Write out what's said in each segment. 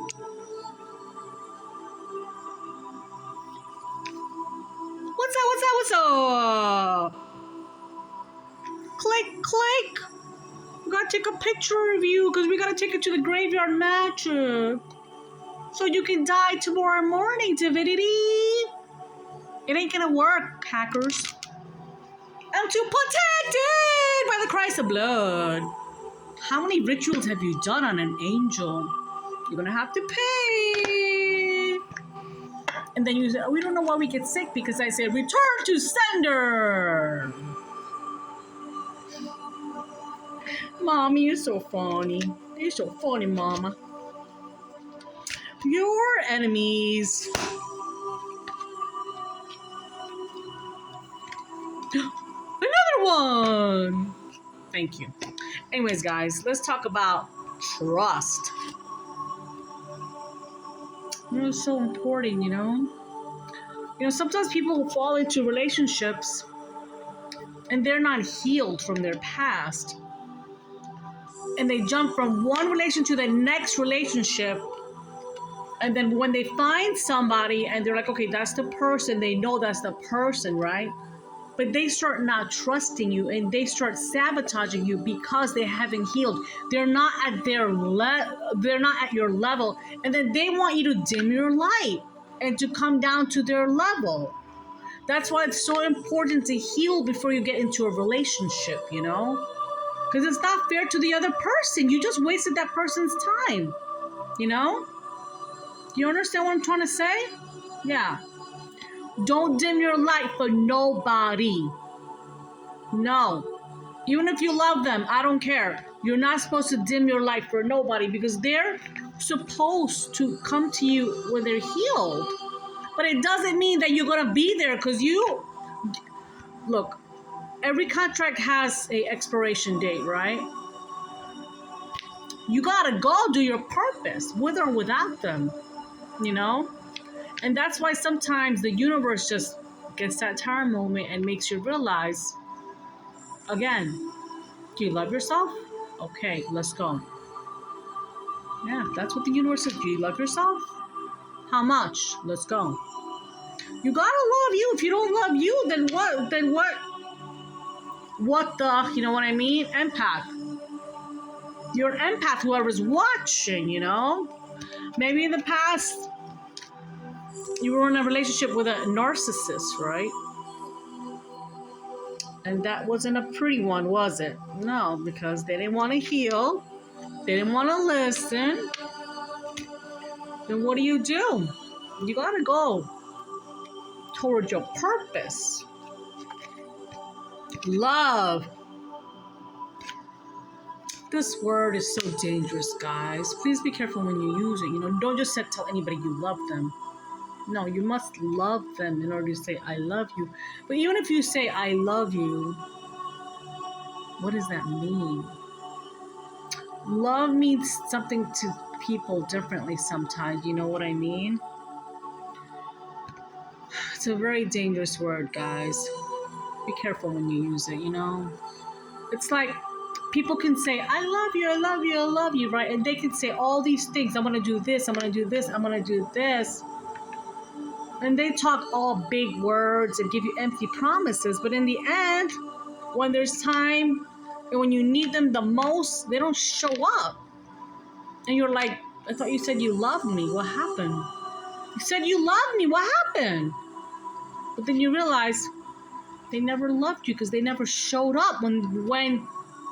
What's up? What's up? What's up? Click, click. We gotta take a picture of you because we gotta take it to the graveyard magic. So you can die tomorrow morning, Divinity. It ain't gonna work, hackers. I'm too protected by the Christ of blood. How many rituals have you done on an angel? You're gonna have to pay. And then you say, oh, we don't know why we get sick because I said, return to sender. Mommy, you're so funny. You're so funny, Mama. Your enemies. Another one. Thank you. Anyways, guys, let's talk about trust. It's so important, you know? You know, sometimes people fall into relationships and they're not healed from their past. And they jump from one relationship to the next relationship. And then when they find somebody and they're like, okay, that's the person, they know that's the person, right? But they start not trusting you and they start sabotaging you because they haven't healed. They're not at they're not at your level. And then they want you to dim your light and to come down to their level. That's why it's so important to heal before you get into a relationship, you know? Because it's not fair to the other person. You just wasted that person's time, you know? You understand what I'm trying to say? Yeah. Don't dim your light for nobody. No. Even if you love them, I don't care. You're not supposed to dim your light for nobody because they're supposed to come to you when they're healed. But it doesn't mean that you're going to be there because you... Look, every contract has an expiration date, right? You got to go do your purpose with or without them, you know? And that's why sometimes the universe just gets that tired moment and makes you realize, again, do you love yourself? Okay, let's go. Yeah, that's what the universe says. Do you love yourself? How much? Let's go. You gotta love you. If you don't love you, then what? Then what? What the? You know what I mean? Empath. You're an empath, whoever's watching, you know? Maybe in the past, you were in a relationship with a narcissist, right? And that wasn't a pretty one, was it? No, because they didn't want to heal. They didn't want to listen. Then what do? You gotta go towards your purpose. Love. This word is so dangerous, guys. Please be careful when you use it. You know, don't just tell anybody you love them. No, you must love them in order to say, I love you. But even if you say, I love you, what does that mean? Love means something to people differently sometimes. You know what I mean? It's a very dangerous word, guys. Be careful when you use it, you know? It's like people can say, I love you, I love you, I love you, right? And they can say all these things. I'm going to do this, I'm going to do this, I'm going to do this. And they talk all big words and give you empty promises. But in the end, when there's time and when you need them the most, they don't show up. And you're like, I thought you said you loved me. What happened? You said you loved me. What happened? But then you realize they never loved you because they never showed up when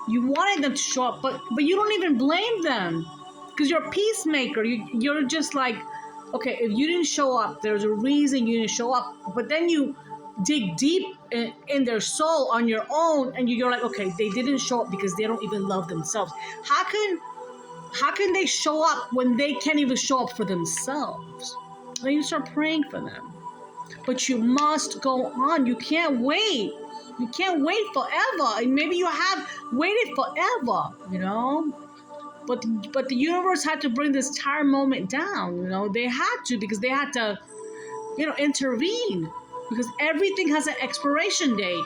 you wanted them to show up. But you don't even blame them because you're a peacemaker. You're just like, okay, if you didn't show up, there's a reason you didn't show up. But then you dig deep in their soul on your own and you're like, okay, they didn't show up because they don't even love themselves. How can they show up when they can't even show up for themselves? Then you start praying for them. But you must go on. You can't wait. You can't wait forever. And maybe you have waited forever, you know? But the universe had to bring this entire moment down, you know? They had to because they had to, you know, intervene. Because everything has an expiration date.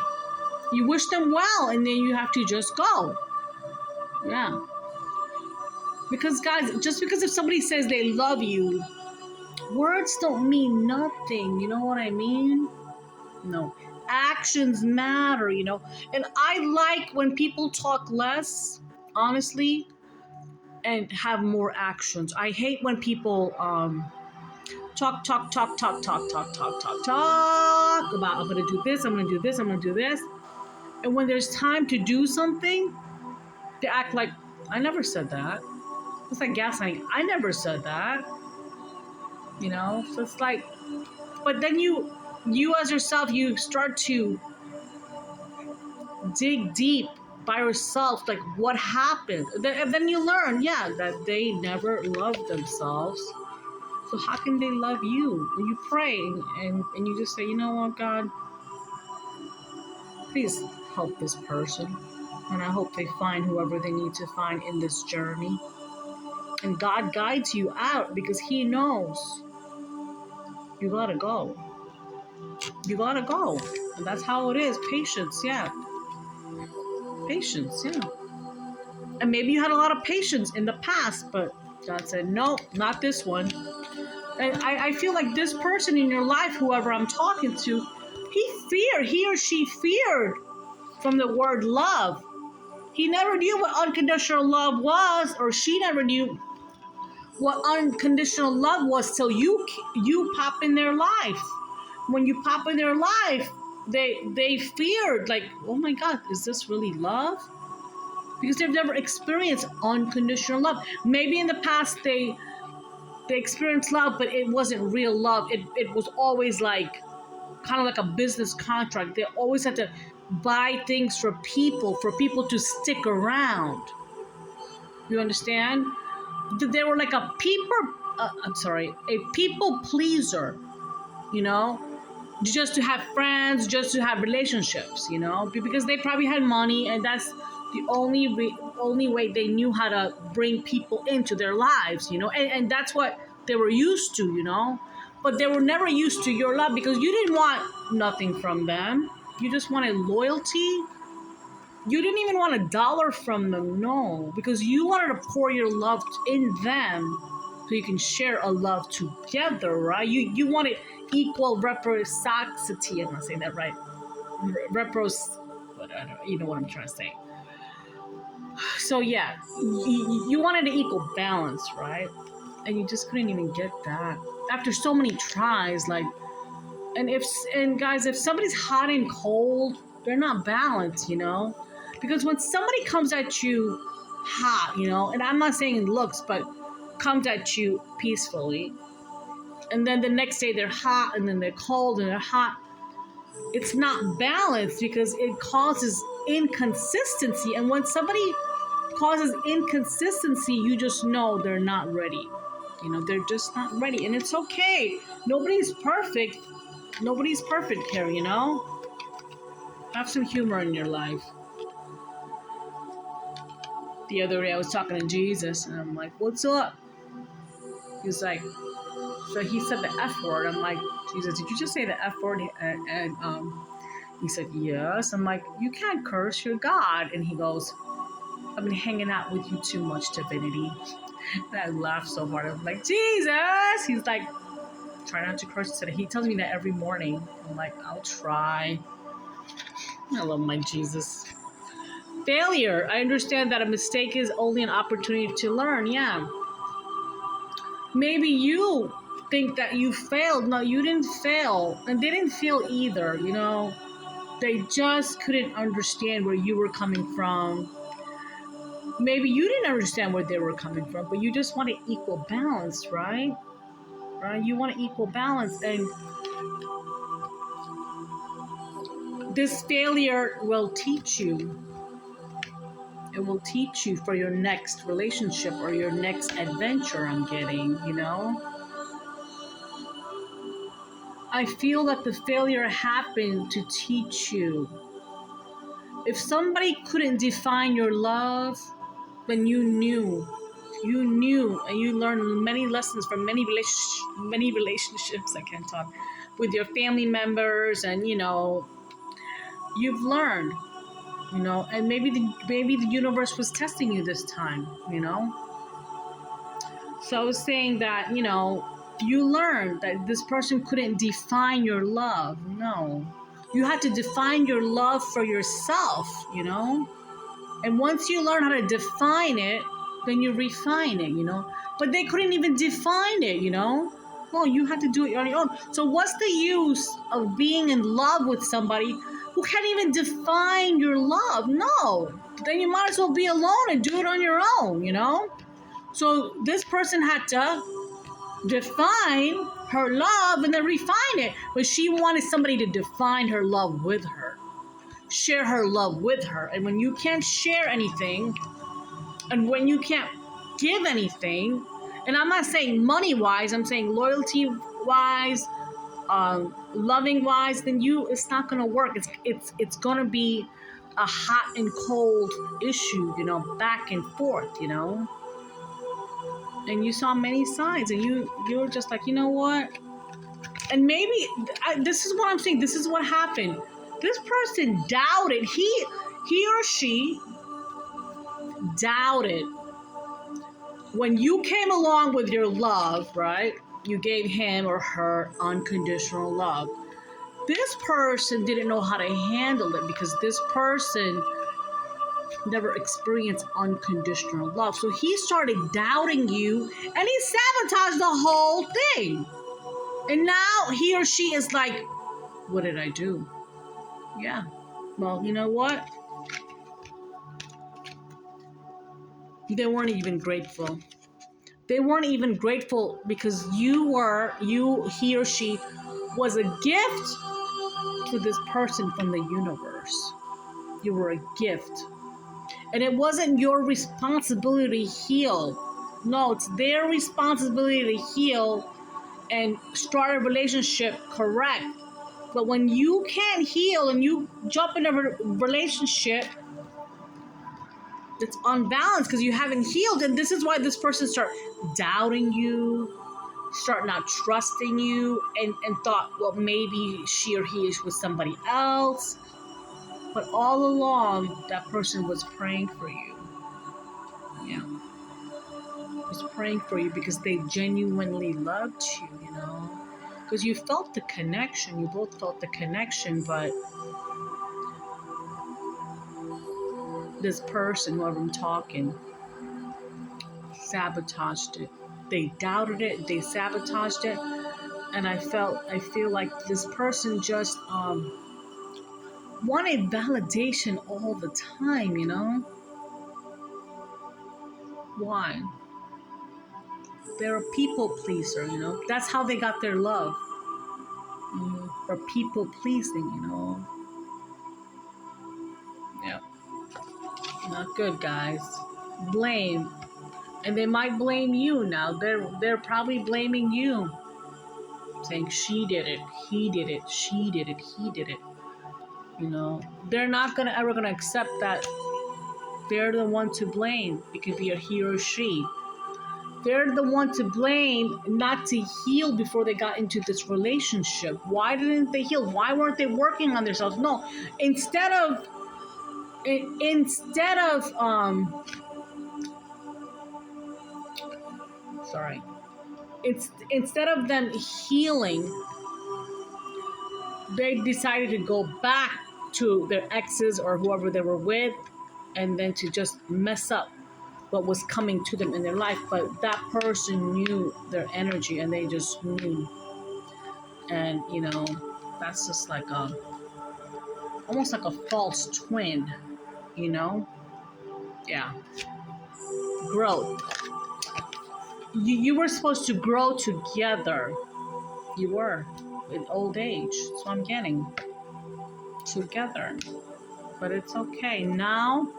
You wish them well and then you have to just go. Yeah. Because guys, just because if somebody says they love you, words don't mean nothing. You know what I mean? No. Actions matter, you know. And I like when people talk less, honestly, and have more actions. I hate when people talk about I'm gonna do this, I'm gonna do this, I'm gonna do this. And when there's time to do something, they act like I never said that. It's like gaslighting. I never said that. You know? So it's like, but then you as yourself, you start to dig deep by yourself, like what happened. And then you learn, yeah, that they never loved themselves. So how can they love you? And you pray and you just say, you know what, God, please help this person. And I hope they find whoever they need to find in this journey. And God guides you out because He knows you gotta go. You gotta go. And that's how it is. Patience, yeah. Patience, yeah. And maybe you had a lot of patience in the past, but God said, no, not this one. And I feel like this person in your life, whoever I'm talking to, he or she feared from the word love. He never knew what unconditional love was, or she never knew what unconditional love was till you pop in their life. When you pop in their life, they feared, like, oh my God, is this really love? Because they've never experienced unconditional love. Maybe in the past they experienced love, but it wasn't real love. It was always like kind of like a business contract. They always had to buy things for people to stick around. You understand? They were like a people pleaser, you know, just to have friends, just to have relationships, you know, because they probably had money, and that's the only way they knew how to bring people into their lives, you know, and that's what they were used to, you know. But they were never used to your love because you didn't want nothing from them. You just wanted loyalty. You didn't even want $1 from them, no, because you wanted to pour your love in them so you can share a love together, right? You wanted equal reciprocity. I'm not saying that right. But I don't, you know what I'm trying to say. So yeah, you wanted an equal balance, right? And you just couldn't even get that after so many tries. Like, and guys, if somebody's hot and cold, they're not balanced, you know. Because when somebody comes at you hot, you know, and I'm not saying looks, but comes at you peacefully, and then the next day they're hot, and then they're cold, and they're hot, it's not balanced because it causes inconsistency. And when somebody causes inconsistency, you just know they're not ready. You know, they're just not ready. And it's okay. Nobody's perfect. Nobody's perfect here, you know? Have some humor in your life. The other day I was talking to Jesus and I'm like, what's up? He's like, so he said the F word. I'm like, Jesus, did you just say the F word? And he said, yes. I'm like, you can't curse, you're God. And he goes, I've been hanging out with you too much, Divinity. And I laughed so hard. I'm like, Jesus! He's like, try not to curse today. He tells me that every morning. I'm like, I'll try. I love my Jesus. Failure. I understand that a mistake is only an opportunity to learn. Yeah. Maybe you think that you failed. No, you didn't fail. And they didn't fail either, you know. They just couldn't understand where you were coming from. Maybe you didn't understand where they were coming from, but you just want an equal balance, right? Right? You want an equal balance. And this failure will teach you. It will teach you for your next relationship or your next adventure, I'm getting, you know? I feel that the failure happened to teach you. If somebody couldn't define your love, then you knew, and you learned many lessons from many relationships. I can't talk, with your family members, and you know, you've learned, you know, and maybe the universe was testing you this time, you know. So I was saying that, you learned that this person couldn't define your love. No. You had to define your love for yourself. And once you learn how to define it, then you refine it. But they couldn't even define it. Well, you had to do it on your own. So what's the use of being in love with somebody who can't even define your love? No. Then you might as well be alone and do it on your own. So this person had to define her love and then refine it. But she wanted somebody to define her love with her, share her love with her. And when you can't share anything, and when you can't give anything, and I'm not saying money wise, I'm saying loyalty wise, loving wise, then it's not gonna work. It's gonna be a hot and cold issue, back and forth, And you saw many signs, and you were just like, you know what? And maybe this is what I'm saying. This is what happened. This person doubted. He or she doubted when you came along with your love, right? You gave him or her unconditional love. This person didn't know how to handle it because this person never experienced unconditional love. So he started doubting you and he sabotaged the whole thing. And now he or she is like, what did I do? Yeah. Well, you know what? They weren't even grateful. They weren't even grateful because he or she was a gift to this person from the universe. You were a gift. And it wasn't your responsibility to heal. No, it's their responsibility to heal and start a relationship correct. But when you can't heal and you jump in a relationship, it's unbalanced because you haven't healed. And this is why this person start doubting you, start not trusting you, and thought, well, maybe she or he is with somebody else. But all along, that person was praying for you. Yeah. Was praying for you because they genuinely loved you, Because you felt the connection. You both felt the connection, but this person, whoever I'm talking, sabotaged it. They doubted it. They sabotaged it. And I feel like this person just wanted validation all the time, Why? They're a people pleaser, That's how they got their love. For people pleasing, Yeah. Not good, guys. Blame. And they might blame you now. They're probably blaming you. Saying she did it, he did it, she did it, he did it. They're not ever gonna accept that they're the one to blame. It could be a he or she. They're the one to blame not to heal before they got into this relationship. Why didn't they heal? Why weren't they working on themselves? No, instead of instead of them healing, they decided to go back to their exes or whoever they were with, and then to just mess up what was coming to them in their life. But that person knew their energy and they just knew. And, that's just like almost like a false twin, Yeah. Growth. You were supposed to grow together. You were. In old age. That's what I'm getting. Together. But it's okay. Now,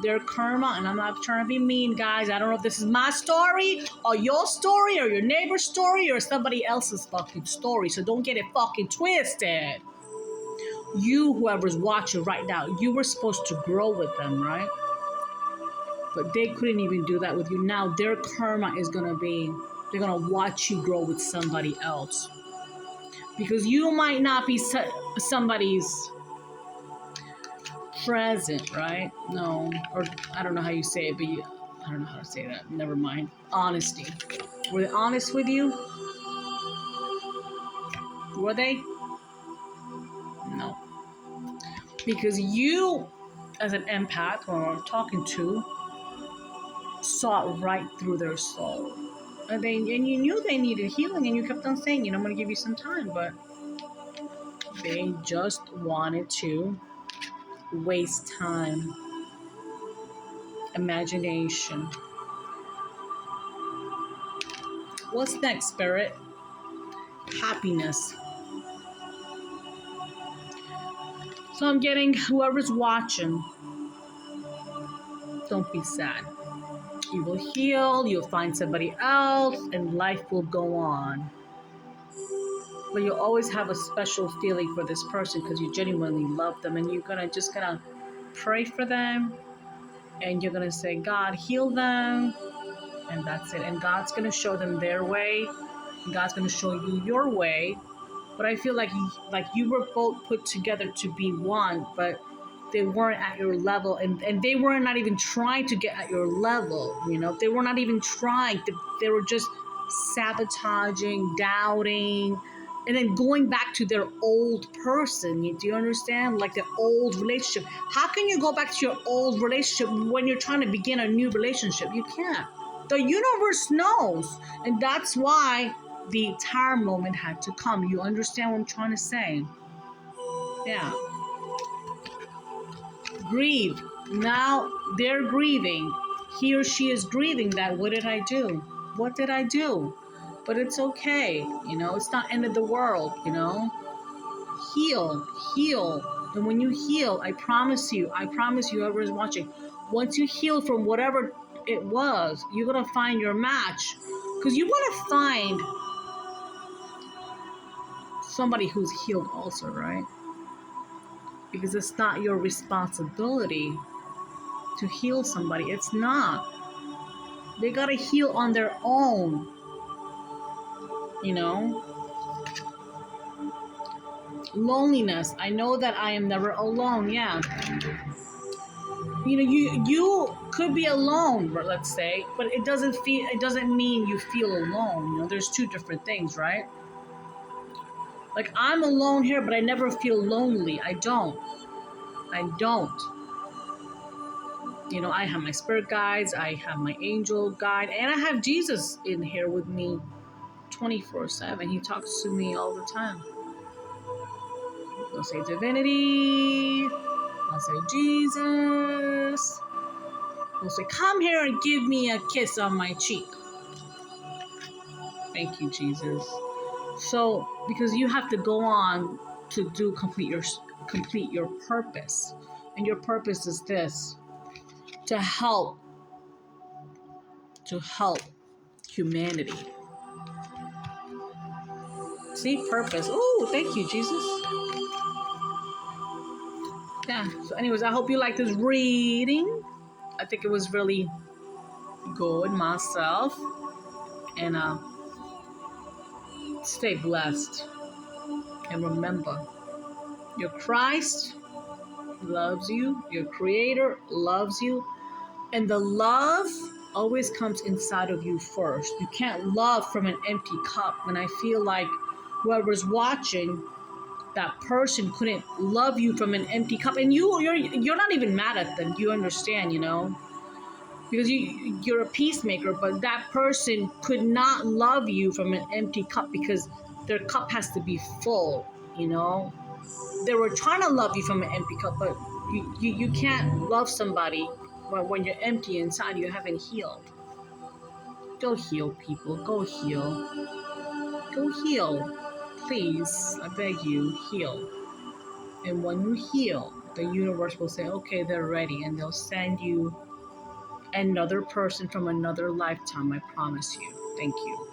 their karma, and I'm not trying to be mean, guys. I don't know if this is my story or your story or your neighbor's story or somebody else's fucking story. So don't get it fucking twisted. You, whoever's watching right now, you were supposed to grow with them, right? But they couldn't even do that with you. Now their karma is going to be, they're going to watch you grow with somebody else. Because you might not be somebody's present, right? No, or I don't know how you say it, but I don't know how to say that. Never mind. Honesty. Were they honest with you? Were they? No. Because you, as an empath or talking to, saw right through their soul. And you knew they needed healing, and you kept on saying, I'm going to give you some time, but they just wanted to waste time, imagination. What's next, Spirit? Happiness. So I'm getting whoever's watching, don't be sad. You will heal, you'll find somebody else, and life will go on. But you'll always have a special feeling for this person because you genuinely love them, and you're gonna pray for them, and you're gonna say, God, heal them, and that's it. And God's gonna show them their way, and God's gonna show you your way. But I feel like you were both put together to be one, but they weren't at your level, and they were not even trying to get at your level. They were not even trying. They were just sabotaging, doubting, and then going back to their old person. Do you understand? Like the old relationship. How can you go back to your old relationship when you're trying to begin a new relationship? You can't. The universe knows, and that's why the tower moment had to come. You understand what I'm trying to say? Yeah. Grieve. Now they're grieving. He or she is grieving that. What did I do? What did I do? But it's okay. It's not end of the world. Heal. And when you heal, I promise you, whoever is watching, once you heal from whatever it was, you're going to find your match. Because you want to find somebody who's healed also, right? Because it's not your responsibility to heal somebody. It's not. They gotta heal on their own. Loneliness. I know that I am never alone. Yeah. You could be alone, let's say, but it doesn't mean you feel alone. There's two different things, right? Like I'm alone here, but I never feel lonely. I don't. I have my spirit guides, I have my angel guide, and I have Jesus in here with me 24/7. He talks to me all the time. I'll say divinity. I'll say Jesus. I'll say, come here and give me a kiss on my cheek. Thank you, Jesus. So, because you have to go on to complete your purpose. And your purpose is this: to help humanity. See, purpose. Ooh, thank you, Jesus. Yeah. So anyways, I hope you like this reading. I think it was really good myself. And stay blessed. And remember, your Christ loves you. Your Creator loves you. And the love always comes inside of you first. You can't love from an empty cup. And I feel like whoever's watching, that person couldn't love you from an empty cup. And you're not even mad at them. You understand, because you're a peacemaker, but that person could not love you from an empty cup because their cup has to be full. They were trying to love you from an empty cup, but you can't love somebody when you're empty inside. You haven't healed. Go heal, people. Go heal. Please, I beg you, heal. And when you heal, the universe will say, okay, they're ready, and they'll send you another person from another lifetime. I promise you. Thank you.